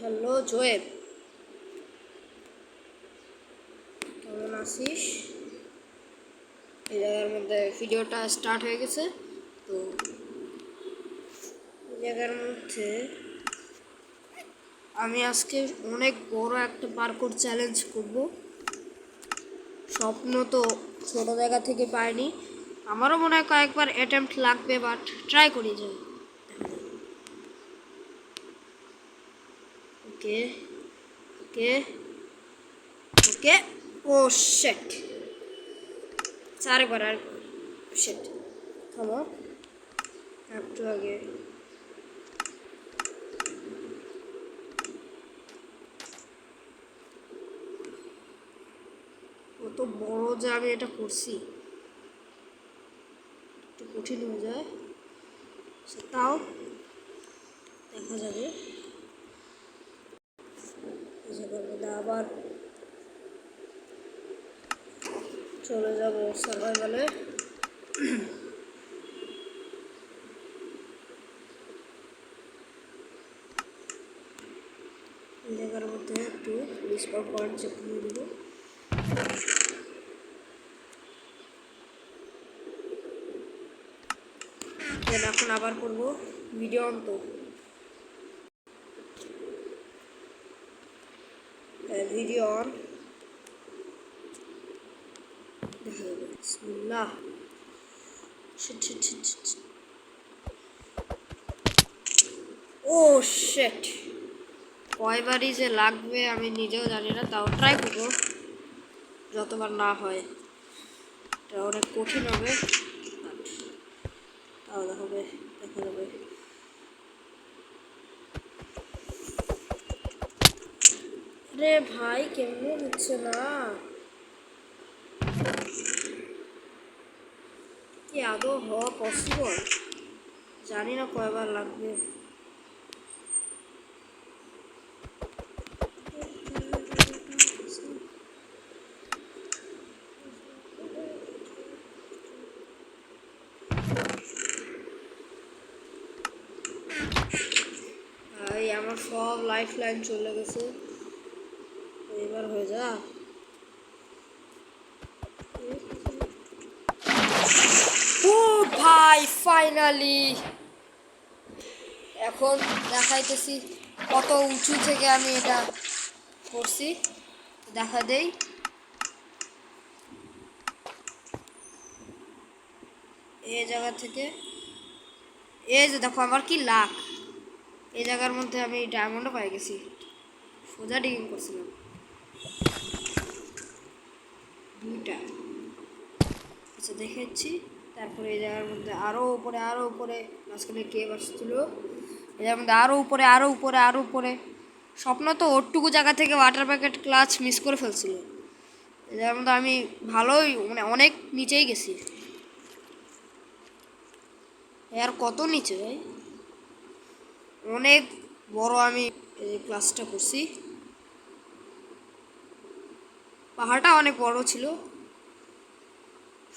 Hello Zoeb, কেমন আছিস? এই জায়গার মধ্যে ভিডিওটা স্টার্ট হয়ে গেছে। তো এই জায়গার মধ্যে আমি আজকে অনেক বড় একটা পার্কোর চ্যালেঞ্জ করব। স্বপ্ন তো ছোট জায়গা থেকে পাইনি, আমারও মনে হয় কয়েকবার অ্যাটেম্প্ট লাগবে, বাট ট্রাই করি যাই। ওকে ওকে ওকে, ও শেট, চারবার আর শেট, থামো একটু আগে। কত বড় যে আমি এটা করছি, একটু কঠিন হয়ে যায়, তাও দেখা যাবে। এই জায়গার মধ্যে আবার চলে যাব সার্ভাইভালে। এই জায়গার মধ্যে একটু রিস্পন পয়েন্ট চেক করে দেবো। এখন আবার করবো ভিডিও অন। তো ভিডিও অন দেখা যাবে। বিসমিল্লাহ। ও শেট, কয়বারই যে লাগবে আমি নিজেও জানি না, তাও ট্রাই করবো। যতবার না হয় এটা অনেক কঠিন হবে, তাও হবে, দেখা যাবে। রে ভাই, কেমনে হচ্ছে না? কি আদৌ হওয়া পসিবল? জানি না কয়বার লাগবে। আমার সব লাইফ লাইন চলে গেছে, এবার হয়ে যা। ও ভাই, ফাইনালি এখন দেখাইতেছি কত উঁচু থেকে আমি এটা করছি। দেখা দেই। এই জায়গা থেকে, এই যে দেখো আমার কি লাক, এই জায়গার মধ্যে আমি ডায়মন্ডও পাই গেছি। সোজা ডিগিং করছিলাম দুইটা। আচ্ছা দেখাচ্ছি। তারপরে এই জায়গার মধ্যে আরও উপরে মাঝখানে কেভ আসছিল। এই জায়গার মধ্যে আরও উপরে। স্বপ্ন তো ওরটুকু জায়গা থেকে ওয়াটার প্যাকেট ক্লাচ মিস করে ফেলছিল। এই জায়গার মধ্যে আমি ভালোই, মানে অনেক নিচেই গেছি। আর কত নিচে ভাই, অনেক বড় আমি এই ক্লাসটা করছি। পাহাড়টা অনেক বড় ছিল।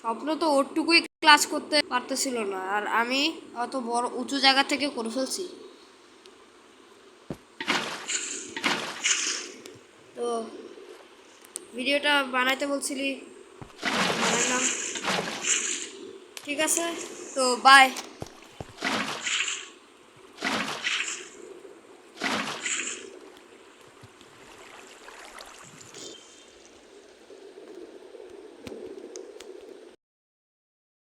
স্বপ্ন তো ওরটুকুই ক্লাস করতে পারতেছিল না, আর আমি অত বড় উঁচু জায়গা থেকে করে ফেলছি। তো ভিডিওটা বানাইতে বলছিলি, বানাইলাম। ঠিক আছে, তো বাই।